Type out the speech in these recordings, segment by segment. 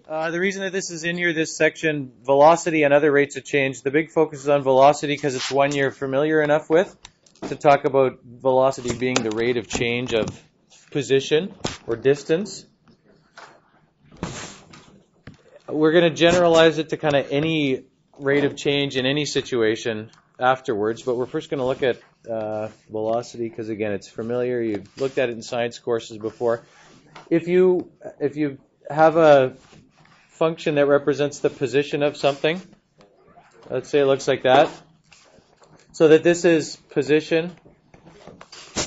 The reason that this is in here, this section, velocity and other rates of change, the big focus is on velocity because it's one you're familiar enough with to talk about velocity being the rate of change of position or distance. We're going to generalize it to kind of any rate of change in any situation afterwards, but we're first going to look at velocity because, again, it's familiar. You've looked at it in science courses before. If you have a function that represents the position of something, let's say it looks like that, so that this is position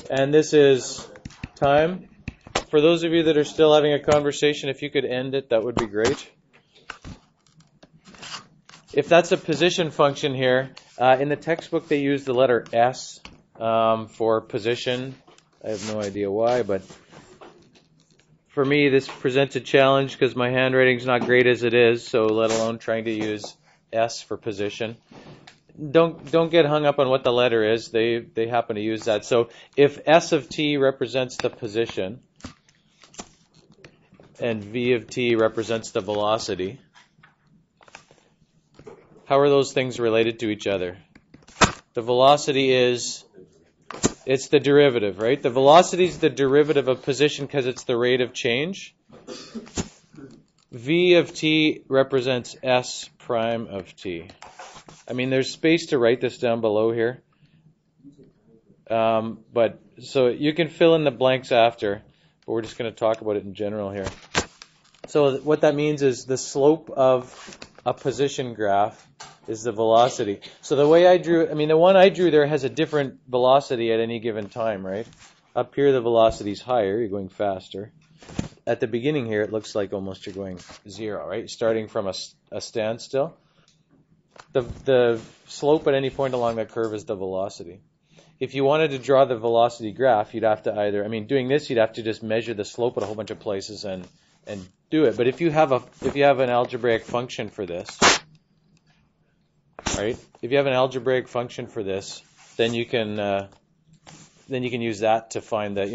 and this is time. For those of you that are still having a conversation, if you could end it, that would be great. If that's a position function here, in the textbook they use the letter S for position. I have no idea why, but for me this presents a challenge because my handwriting's not great as it is, so let alone trying to use S for position. Don't get hung up on what the letter is. They happen to use that. So if S of t represents the position and V of t represents the velocity, how are those things related to each other? The velocity it's the derivative, right? The velocity is the derivative of position because it's the rate of change. V of t represents S prime of t. I mean, there's space to write this down below here. But so you can fill in the blanks after, but we're just going to talk about it in general here. So what that means is the slope of a position graph is the velocity. So the way I drew, the one I drew there has a different velocity at any given time, right? Up here the velocity's higher, you're going faster. At the beginning here it looks like almost you're going zero, right? Starting from a standstill. The slope at any point along that curve is the velocity. If you wanted to draw the velocity graph, you'd have to either, doing this, you'd have to just measure the slope at a whole bunch of places and do it. But if you have an algebraic function for this, right? If you have an algebraic function for this, then you can use that to find that.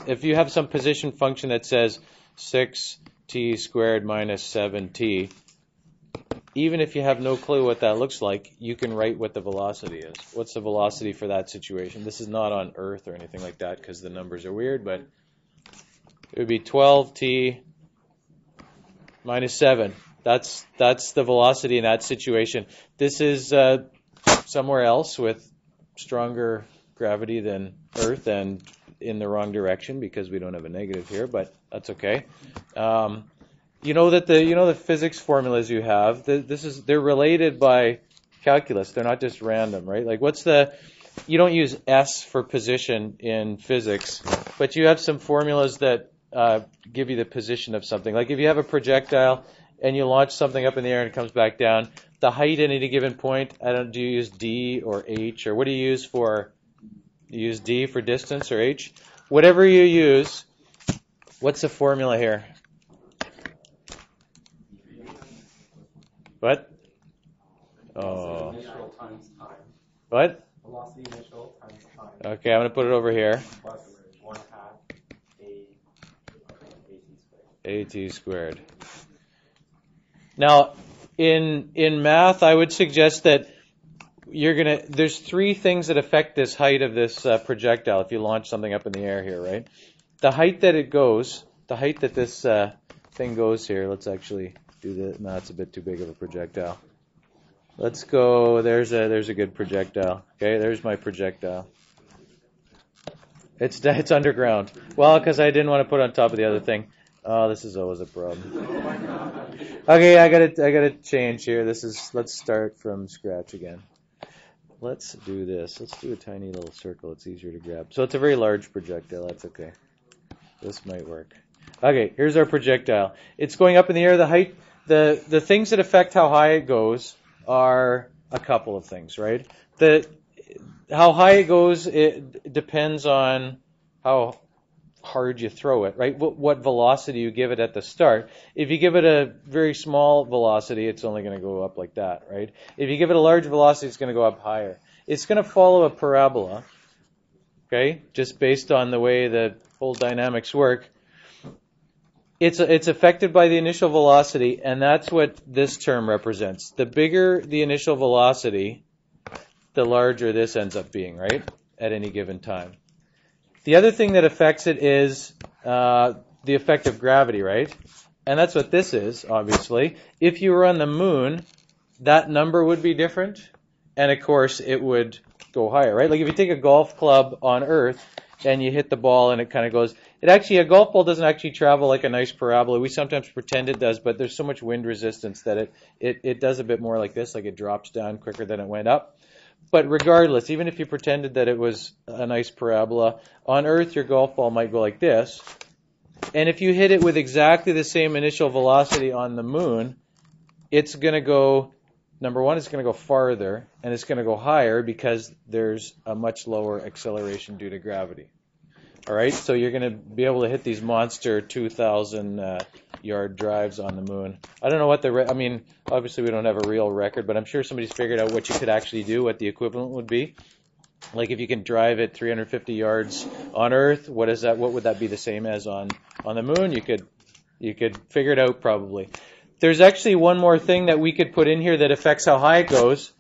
If you have some position function that says 6t squared minus 7t, even if you have no clue what that looks like, you can write what the velocity is. What's the velocity for that situation? This is not on Earth or anything like that because the numbers are weird, but it would be 12t minus 7. That's the velocity in that situation. This is somewhere else with stronger gravity than Earth and in the wrong direction because we don't have a negative here, but that's okay. The physics formulas you have, they're related by calculus. They're not just random, right? Like you don't use S for position in physics, but you have some formulas that give you the position of something. Like if you have a projectile and you launch something up in the air and it comes back down, the height at any given point, do you use D or H, or what do you use for? You use D for distance or H? Whatever you use, what's the formula here? What? Oh. Velocity initial times time. What? Velocity initial times time. Okay, I'm going to put it over here. Plus 1/2 AT squared. Now, in math, I would suggest that there's three things that affect this height of this projectile if you launch something up in the air here, right? The height that this thing goes here, let's actually do that. No, it's a bit too big of a projectile. Let's go, there's a good projectile. Okay, there's my projectile. It's underground. Well, because I didn't want to put it on top of the other thing. Oh, this is always a problem. Okay, I gotta change here. Let's start from scratch again. Let's do this. Let's do a tiny little circle. It's easier to grab. So it's a very large projectile. That's okay. This might work. Okay, here's our projectile. It's going up in the air. The height, the things that affect how high it goes are a couple of things, right? How high it goes, it depends on how hard you throw it, right? What velocity you give it at the start. If you give it a very small velocity, it's only going to go up like that, right? If you give it a large velocity, it's going to go up higher. It's going to follow a parabola, okay, just based on the way the whole dynamics work. It's affected by the initial velocity, and that's what this term represents. The bigger the initial velocity, the larger this ends up being, right, at any given time. The other thing that affects it is the effect of gravity, right? And that's what this is, obviously. If you were on the moon, that number would be different, and of course it would go higher, right? Like if you take a golf club on Earth and you hit the ball and it kind of goes, a golf ball doesn't actually travel like a nice parabola. We sometimes pretend it does, but there's so much wind resistance that it does a bit more like this, like it drops down quicker than it went up. But regardless, even if you pretended that it was a nice parabola, on Earth your golf ball might go like this. And if you hit it with exactly the same initial velocity on the moon, it's going to go, number one, it's going to go farther, and it's going to go higher because there's a much lower acceleration due to gravity. All right, so you're going to be able to hit these monster 2,000-yard drives on the moon. I don't know what obviously we don't have a real record, but I'm sure somebody's figured out what you could actually do, what the equivalent would be. Like if you can drive it 350 yards on Earth, what is that? What would that be the same as on the moon? You could figure it out probably. There's actually one more thing that we could put in here that affects how high it goes.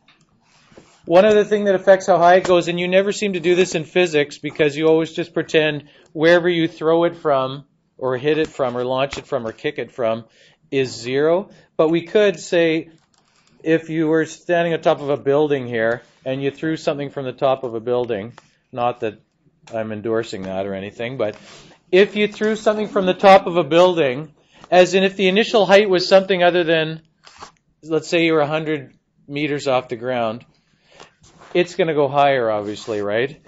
One other thing that affects how high it goes, and you never seem to do this in physics because you always just pretend wherever you throw it from or hit it from or launch it from or kick it from is zero. But we could say if you were standing on top of a building here and you threw something from the top of a building, not that I'm endorsing that or anything, but if you threw something from the top of a building, as in if the initial height was something other than, let's say you were 100 meters off the ground, it's going to go higher, obviously, right?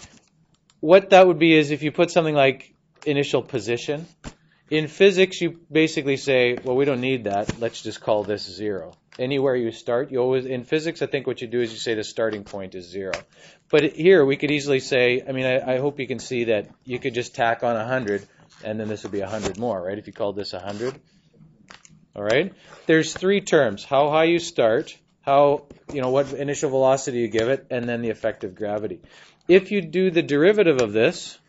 What that would be is if you put something like initial position. In physics, you basically say, well, we don't need that. Let's just call this zero. Anywhere you start, in physics, I think what you do is you say the starting point is zero. But here, we could easily say, I hope you can see that you could just tack on 100, and then this would be 100 more, right? If you called this 100. All right? There's three terms. How high you start, what initial velocity you give it, and then the effect of gravity. If you do the derivative of this,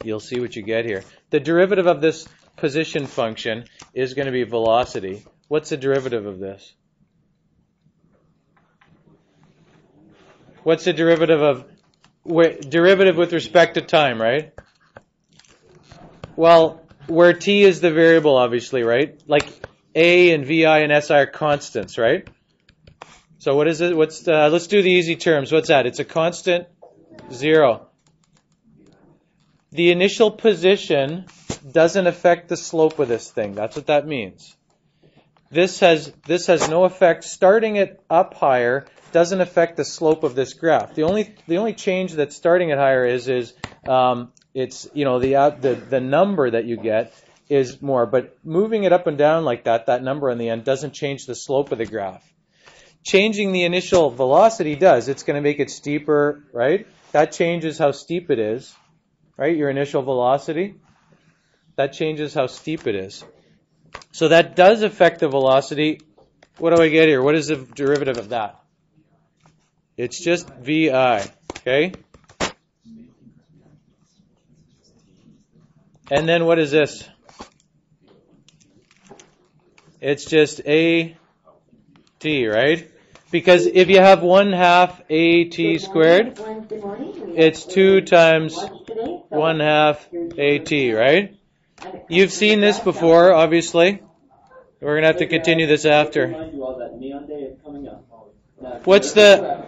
you'll see what you get here. The derivative of this position function is going to be velocity. What's the derivative of this? What's the derivative with respect to time, right? Well, where t is the variable, obviously, right? Like a and vi and si are constants, right? So what is it? Let's do the easy terms. What's that? It's a constant, zero. The initial position doesn't affect the slope of this thing. That's what that means. This has no effect. Starting it up higher doesn't affect the slope of this graph. The only change that starting it higher is the number that you get is more. But moving it up and down like that number on the end doesn't change the slope of the graph. Changing the initial velocity does. It's going to make it steeper, right? That changes how steep it is, right? Your initial velocity, that changes how steep it is. So that does affect the velocity. What do I get here? What is the derivative of that? It's just VI, okay? And then what is this? It's just AT, right? Because if you have 1/2 AT squared, it's 2 times 1/2 AT, right? You've seen this before, obviously. We're going to have to continue this after. What's the